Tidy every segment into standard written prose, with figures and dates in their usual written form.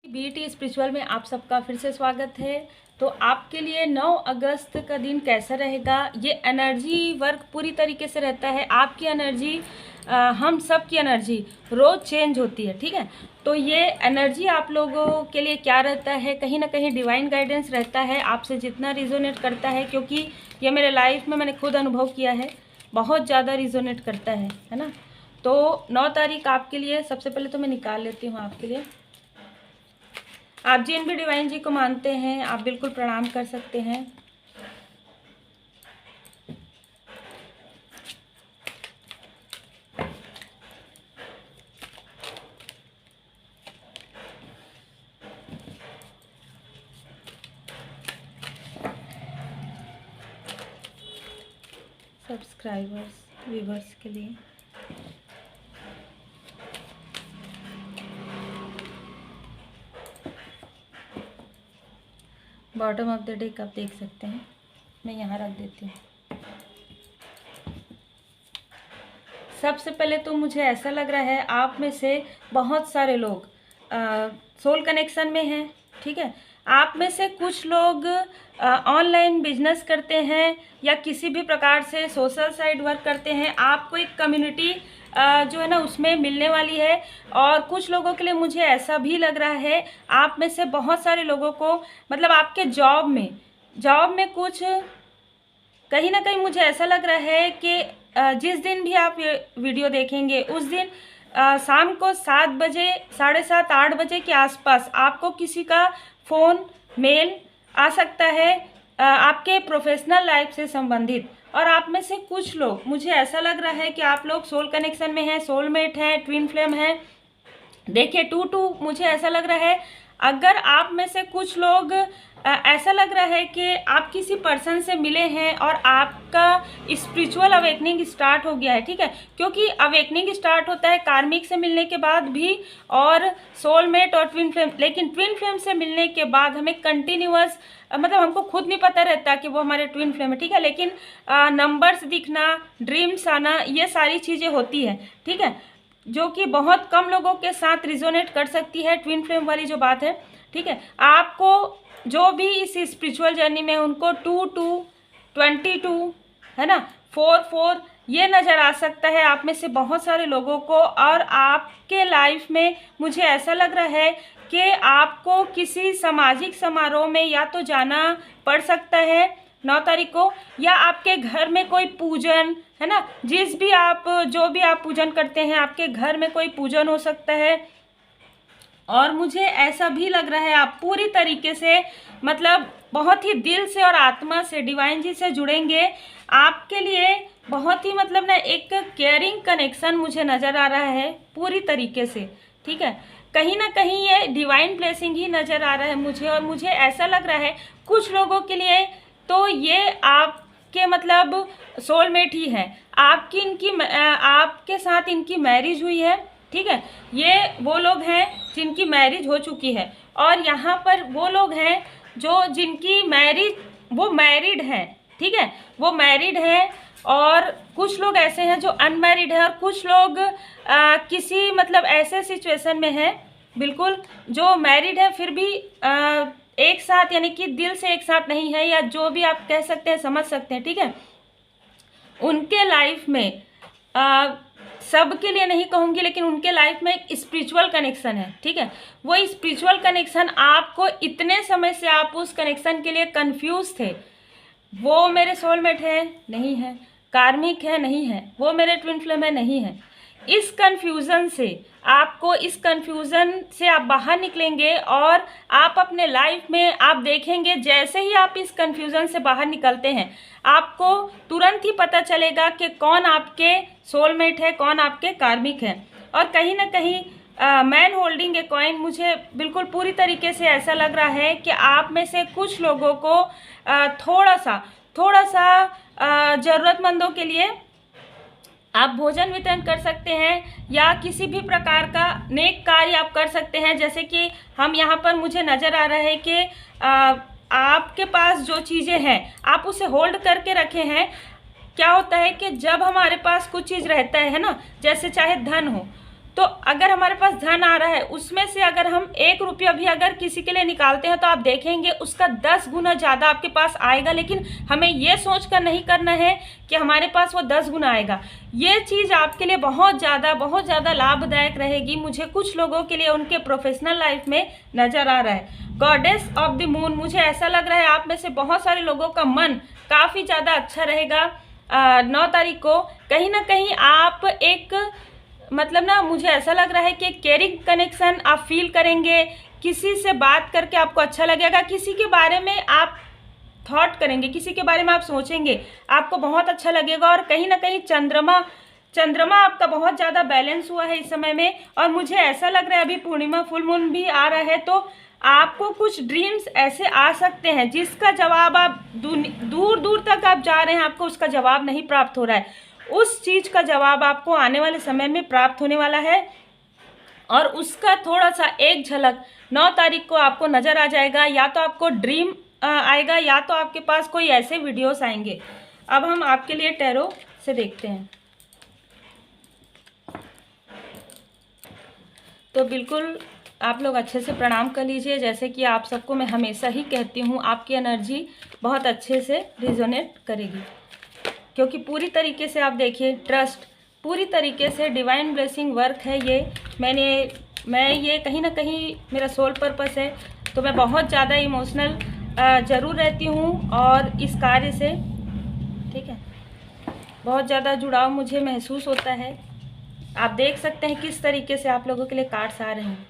BT spiritual में आप सबका फिर से स्वागत है। तो आपके लिए 9 अगस्त का दिन कैसा रहेगा, ये एनर्जी वर्क पूरी तरीके से रहता है। आपकी एनर्जी, हम सब की एनर्जी रोज़ चेंज होती है, ठीक है। तो ये एनर्जी आप लोगों के लिए क्या रहता है, कहीं ना कहीं डिवाइन गाइडेंस रहता है, आपसे जितना रिजोनेट करता है, क्योंकि ये मेरे लाइफ में मैंने खुद अनुभव किया है, बहुत ज़्यादा रिजोनेट करता है ना। तो 9 तारीख आपके लिए, सबसे पहले तो मैं निकाल लेती हूँ आपके लिए। आप जिन भी डिवाइन जी को मानते हैं आप बिल्कुल प्रणाम कर सकते हैं। सब्सक्राइबर्स व्यूवर्स के लिए बॉटम ऑफ द डेक आप देख सकते हैं, मैं यहाँ रख देती हूँ। सबसे पहले तो मुझे ऐसा लग रहा है आप में से बहुत सारे लोग सोल कनेक्शन में हैं, ठीक है। आप में से कुछ लोग ऑनलाइन बिजनेस करते हैं या किसी भी प्रकार से सोशल साइड वर्क करते हैं। आपको एक कम्युनिटी जो है ना उसमें मिलने वाली है। और कुछ लोगों के लिए मुझे ऐसा भी लग रहा है आप में से बहुत सारे लोगों को, मतलब आपके जॉब में कुछ कहीं ना कहीं मुझे ऐसा लग रहा है कि जिस दिन भी आप ये वीडियो देखेंगे उस दिन शाम को 7 बजे, 7:30, 8 बजे के आसपास आपको किसी का फ़ोन, मेल आ सकता है आपके प्रोफेशनल लाइफ से संबंधित। और आप में से कुछ लोग, मुझे ऐसा लग रहा है कि आप लोग सोल कनेक्शन में हैं, सोलमेट हैं, ट्विन फ्लेम हैं। देखिए 2-2 मुझे ऐसा लग रहा है। अगर आप में से कुछ लोग ऐसा लग रहा है कि आप किसी पर्सन से मिले हैं और आपका स्पिरिचुअल अवेकनिंग स्टार्ट हो गया है, ठीक है। क्योंकि अवेकनिंग स्टार्ट होता है कार्मिक से मिलने के बाद भी, और सोलमेट और ट्विन फ्लेम। लेकिन ट्विन फ्लेम से मिलने के बाद हमें कंटिन्यूअस, मतलब हमको खुद नहीं पता रहता कि वो हमारे ट्विन फ्लेम है, ठीक है। लेकिन नंबर्स दिखना, ड्रीम्स आना, ये सारी चीज़ें होती है, ठीक है, जो कि बहुत कम लोगों के साथ रिजोनेट कर सकती है ट्विन फ्लेम वाली जो बात है, ठीक है। आपको जो भी इस स्पिरिचुअल जर्नी में उनको 2-2, 22 है ना, 4-4 ये नज़र आ सकता है आप में से बहुत सारे लोगों को। और आपके लाइफ में मुझे ऐसा लग रहा है कि आपको किसी सामाजिक समारोह में या तो जाना पड़ सकता है 9 तारीख को, या आपके घर में कोई पूजन है ना, जो भी आप पूजन करते हैं आपके घर में कोई पूजन हो सकता है। और मुझे ऐसा भी लग रहा है आप पूरी तरीके से, मतलब बहुत ही दिल से और आत्मा से डिवाइन जी से जुड़ेंगे। आपके लिए बहुत ही, मतलब ना, एक केयरिंग कनेक्शन मुझे नज़र आ रहा है पूरी तरीके से, ठीक है। कहीं ना कहीं ये डिवाइन ब्लेसिंग ही नज़र आ रहा है मुझे। और मुझे ऐसा लग रहा है कुछ लोगों के लिए तो ये आपके, मतलब सोलमेट ही है आपकी, आपके साथ इनकी मैरिज हुई है, ठीक है। ये वो लोग हैं जिनकी मैरिज हो चुकी है। और यहाँ पर वो लोग हैं जिनकी मैरिज, वो मैरिड हैं, ठीक है, वो मैरिड हैं। और कुछ लोग ऐसे हैं जो अनमैरिड हैं, और कुछ लोग किसी, मतलब ऐसे सिचुएशन में हैं बिल्कुल, जो मैरिड है फिर भी एक साथ, यानी कि दिल से एक साथ नहीं है, या जो भी आप कह सकते हैं, समझ सकते हैं, ठीक है। उनके लाइफ में सबके लिए नहीं कहूँगी, लेकिन उनके लाइफ में एक स्पिरिचुअल कनेक्शन है, ठीक है। वो स्पिरिचुअल कनेक्शन, आपको इतने समय से आप उस कनेक्शन के लिए कंफ्यूज थे, वो मेरे सोलमेट है नहीं है, कार्मिक है नहीं है, वो मेरे ट्विन फ्लेम है नहीं है। इस कन्फ्यूज़न से आप बाहर निकलेंगे, और आप अपने लाइफ में आप देखेंगे जैसे ही आप इस कन्फ्यूज़न से बाहर निकलते हैं आपको तुरंत ही पता चलेगा कि कौन आपके सोलमेट है, कौन आपके कार्मिक है। और कहीं ना कहीं मैन होल्डिंग ए कॉइन, मुझे बिल्कुल पूरी तरीके से ऐसा लग रहा है कि आप में से कुछ लोगों को थोड़ा सा ज़रूरतमंदों के लिए आप भोजन वितरण कर सकते हैं, या किसी भी प्रकार का नेक कार्य आप कर सकते हैं। जैसे कि हम यहाँ पर, मुझे नज़र आ रहा है कि आपके पास जो चीज़ें हैं आप उसे होल्ड करके रखे हैं। क्या होता है कि जब हमारे पास कुछ चीज़ रहता है ना, जैसे चाहे धन हो, तो अगर हमारे पास धन आ रहा है, उसमें से अगर हम 1 रुपया भी अगर किसी के लिए निकालते हैं तो आप देखेंगे उसका 10 गुना ज़्यादा आपके पास आएगा। लेकिन हमें ये सोच कर नहीं करना है कि हमारे पास वो 10 गुना आएगा। ये चीज़ आपके लिए बहुत ज़्यादा लाभदायक रहेगी। मुझे कुछ लोगों के लिए उनके प्रोफेशनल लाइफ में नज़र आ रहा है। गॉडेस ऑफ द मून, मुझे ऐसा लग रहा है आप में से बहुत सारे लोगों का मन काफ़ी ज़्यादा अच्छा रहेगा। 9 तारीख को कहीं ना कहीं आप एक मतलब ना, मुझे ऐसा लग रहा है कि केयरिंग कनेक्शन आप फील करेंगे। किसी से बात करके आपको अच्छा लगेगा, किसी के बारे में आप थॉट करेंगे, किसी के बारे में आप सोचेंगे, आपको बहुत अच्छा लगेगा। और कहीं ना कहीं चंद्रमा आपका बहुत ज़्यादा बैलेंस हुआ है इस समय में। और मुझे ऐसा लग रहा है अभी पूर्णिमा फुल मून भी आ रहा है, तो आपको कुछ ड्रीम्स ऐसे आ सकते हैं जिसका जवाब आप दूर दूर तक आप जा रहे हैं, आपको उसका जवाब नहीं प्राप्त हो रहा है। उस चीज़ का जवाब आपको आने वाले समय में प्राप्त होने वाला है। और उसका थोड़ा सा एक झलक 9 तारीख को आपको नज़र आ जाएगा। या तो आपको ड्रीम आएगा या तो आपके पास कोई ऐसे वीडियोस आएंगे। अब हम आपके लिए टैरो से देखते हैं। तो बिल्कुल आप लोग अच्छे से प्रणाम कर लीजिए। जैसे कि आप सबको मैं हमेशा ही कहती हूँ, आपकी एनर्जी बहुत अच्छे से रिजोनेट करेगी, क्योंकि पूरी तरीके से आप देखिए ट्रस्ट, पूरी तरीके से डिवाइन ब्लेसिंग वर्क है ये। मैं ये कहीं ना कहीं मेरा सोल पर्पस है, तो मैं बहुत ज़्यादा इमोशनल ज़रूर रहती हूँ और इस कार्य से, ठीक है, बहुत ज़्यादा जुड़ाव मुझे महसूस होता है। आप देख सकते हैं किस तरीके से आप लोगों के लिए कार्ड्स आ रहे हैं।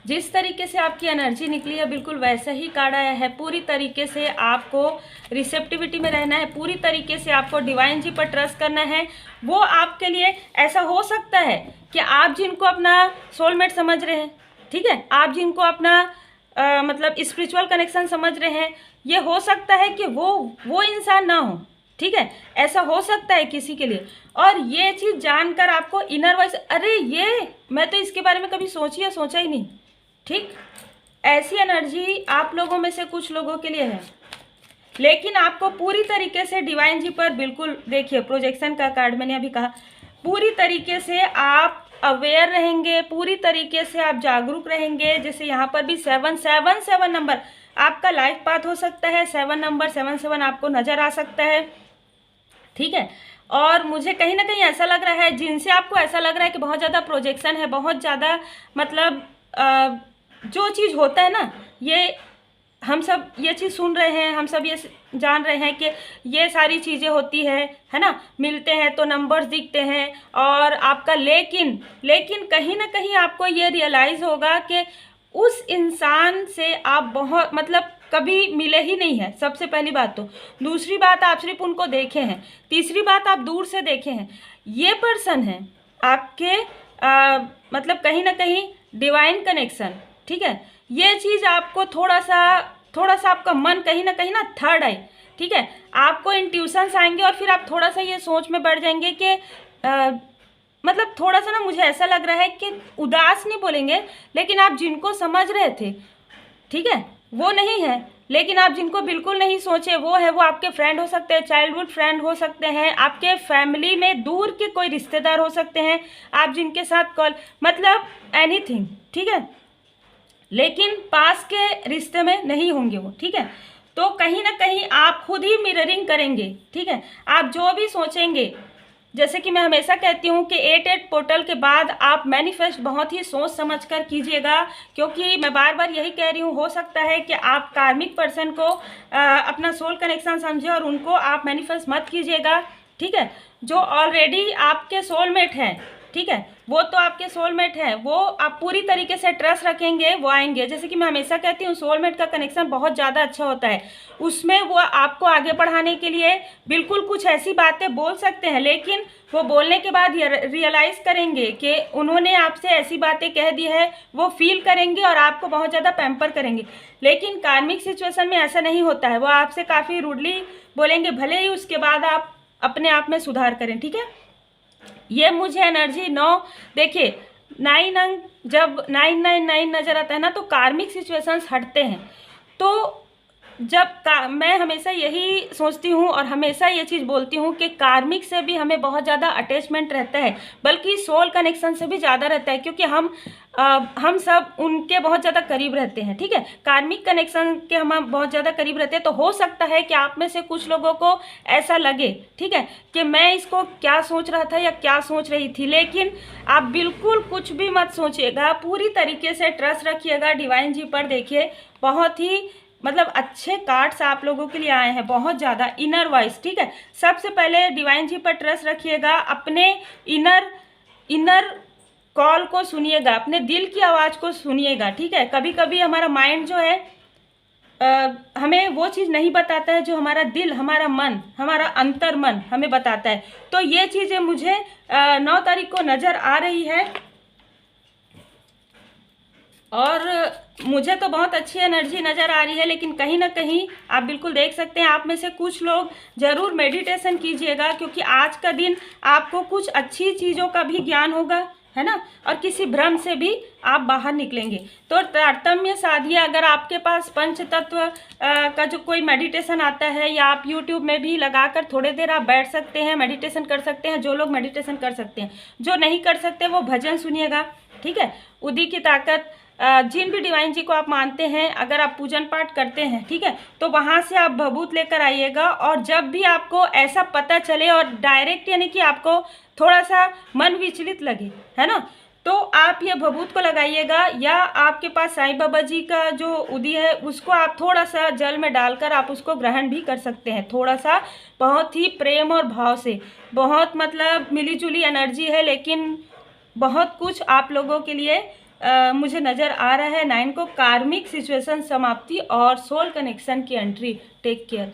जिस तरीके से आपकी एनर्जी निकली है बिल्कुल वैसा ही कार्ड आया है। पूरी तरीके से आपको रिसेप्टिविटी में रहना है, पूरी तरीके से आपको डिवाइन जी पर ट्रस्ट करना है। वो आपके लिए ऐसा हो सकता है कि आप जिनको अपना सोलमेट समझ रहे हैं, ठीक है, आप जिनको अपना मतलब स्पिरिचुअल कनेक्शन समझ रहे हैं, ये हो सकता है कि वो इंसान ना हो, ठीक है, ऐसा हो सकता है किसी के लिए। और ये चीज़ जानकर आपको इनर वॉइस, अरे ये मैं तो इसके बारे में कभी सोचा ही नहीं, ठीक, ऐसी एनर्जी आप लोगों में से कुछ लोगों के लिए है। लेकिन आपको पूरी तरीके से डिवाइन जी पर बिल्कुल, देखिए प्रोजेक्शन का कार्ड मैंने अभी कहा, पूरी तरीके से आप अवेयर रहेंगे, पूरी तरीके से आप जागरूक रहेंगे। जैसे यहाँ पर भी 777 नंबर आपका लाइफ पाथ हो सकता है। 7 नंबर 77 आपको नज़र आ सकता है, ठीक है। और मुझे कहीं ना कहीं ऐसा लग रहा है जिनसे आपको ऐसा लग रहा है कि बहुत ज़्यादा प्रोजेक्शन है, बहुत ज़्यादा मतलब जो चीज़ होता है ना, ये हम सब ये चीज़ सुन रहे हैं, हम सब ये जान रहे हैं कि ये सारी चीज़ें होती है ना, मिलते हैं तो नंबर्स दिखते हैं और आपका, लेकिन कहीं ना कहीं आपको ये रियलाइज़ होगा कि उस इंसान से आप बहुत मतलब कभी मिले ही नहीं है, सबसे पहली बात तो। दूसरी बात, आप सिर्फ उनको देखे हैं। तीसरी बात, आप दूर से देखे हैं। ये पर्सन है आपके मतलब कहीं ना कहीं डिवाइन कनेक्शन, ठीक है। ये चीज़ आपको थोड़ा सा आपका मन कहीं ना थर्ड आई, ठीक है, आपको इंट्यूशंस आएंगे और फिर आप थोड़ा सा ये सोच में बढ़ जाएंगे कि मतलब थोड़ा सा ना, मुझे ऐसा लग रहा है कि उदास नहीं बोलेंगे, लेकिन आप जिनको समझ रहे थे, ठीक है, वो नहीं है। लेकिन आप जिनको बिल्कुल नहीं सोचे वो है, वो आपके फ्रेंड हो सकते हैं, चाइल्डहुड फ्रेंड हो सकते हैं, आपके फैमिली में दूर के कोई रिश्तेदार हो सकते हैं, आप जिनके साथ कॉल मतलब एनीथिंग, ठीक है, लेकिन पास के रिश्ते में नहीं होंगे वो, ठीक है। तो कहीं ना कहीं आप खुद ही मिररिंग करेंगे, ठीक है। आप जो भी सोचेंगे, जैसे कि मैं हमेशा कहती हूँ कि 8 पोर्टल के बाद आप मैनिफेस्ट बहुत ही सोच समझ कर कीजिएगा, क्योंकि मैं बार बार यही कह रही हूँ, हो सकता है कि आप कार्मिक पर्सन को अपना सोल कनेक्शन समझे और उनको आप मैनिफेस्ट मत कीजिएगा, ठीक है। जो ऑलरेडी आपके सोलमेट हैं, ठीक है, वो तो आपके सोलमेट हैं, वो आप पूरी तरीके से ट्रस्ट रखेंगे, वो आएंगे। जैसे कि मैं हमेशा कहती हूँ, सोलमेट का कनेक्शन बहुत ज़्यादा अच्छा होता है। उसमें वो आपको आगे बढ़ाने के लिए बिल्कुल कुछ ऐसी बातें बोल सकते हैं, लेकिन वो बोलने के बाद रियलाइज़ करेंगे कि उन्होंने आपसे ऐसी बातें कह दी है, वो फील करेंगे और आपको बहुत ज़्यादा पैम्पर करेंगे। लेकिन कार्मिक सिचुएशन में ऐसा नहीं होता है, वो आपसे काफ़ी रूडली बोलेंगे, भले ही उसके बाद आप अपने आप में सुधार करें, ठीक है। ये मुझे एनर्जी 9, देखिए 9 अंक जब 999 नज़र आता है ना, तो कार्मिक सिचुएशंस हटते हैं। तो मैं हमेशा यही सोचती हूँ और हमेशा ये चीज़ बोलती हूँ कि कार्मिक से भी हमें बहुत ज़्यादा अटैचमेंट रहता है, बल्कि सोल कनेक्शन से भी ज़्यादा रहता है, क्योंकि हम सब उनके बहुत ज़्यादा करीब रहते हैं। ठीक है, कार्मिक कनेक्शन के हम बहुत ज़्यादा करीब रहते हैं। तो हो सकता है कि आप में से कुछ लोगों को ऐसा लगे, ठीक है, कि मैं इसको क्या सोच रहा था या क्या सोच रही थी, लेकिन आप बिल्कुल कुछ भी मत सोचिएगा, पूरी तरीके से ट्रस्ट रखिएगा डिवाइन जी पर। देखिए, बहुत ही मतलब अच्छे कार्ड्स आप लोगों के लिए आए हैं, बहुत ज़्यादा इनर वॉइस। ठीक है, सबसे पहले डिवाइन जी पर ट्रस्ट रखिएगा, अपने इनर कॉल को सुनिएगा, अपने दिल की आवाज़ को सुनिएगा। ठीक है, कभी कभी हमारा माइंड जो है हमें वो चीज़ नहीं बताता है जो हमारा दिल, हमारा मन, हमारा अंतर मन हमें बताता है। तो ये चीज़ें मुझे 9 तारीख को नज़र आ रही है और मुझे तो बहुत अच्छी एनर्जी नज़र आ रही है, लेकिन कहीं ना कहीं आप बिल्कुल देख सकते हैं, आप में से कुछ लोग ज़रूर मेडिटेशन कीजिएगा, क्योंकि आज का दिन आपको कुछ अच्छी चीज़ों का भी ज्ञान होगा, है ना, और किसी भ्रम से भी आप बाहर निकलेंगे। तो तारतम्य साधिए, अगर आपके पास पंच तत्व का जो कोई मेडिटेशन आता है, या आप यूट्यूब में भी लगाकर थोड़ी देर आप बैठ सकते हैं, मेडिटेशन कर सकते हैं। जो लोग मेडिटेशन कर सकते हैं, जो नहीं कर सकते वो भजन सुनिएगा। ठीक है, उदी की ताकत, जिन भी डिवाइन जी को आप मानते हैं, अगर आप पूजन पाठ करते हैं, ठीक है, तो वहाँ से आप भभूत लेकर आइएगा। और जब भी आपको ऐसा पता चले और डायरेक्ट यानी कि आपको थोड़ा सा मन विचलित लगे, है ना, तो आप ये भभूत को लगाइएगा, या आपके पास साईं बाबा जी का जो उदी है उसको आप थोड़ा सा जल में डालकर आप उसको ग्रहण भी कर सकते हैं, थोड़ा सा, बहुत ही प्रेम और भाव से। बहुत मतलब मिली जुली एनर्जी है, लेकिन बहुत कुछ आप लोगों के लिए मुझे नज़र आ रहा है। 9 को कार्मिक सिचुएशन समाप्ति और सोल कनेक्शन की एंट्री। Take care.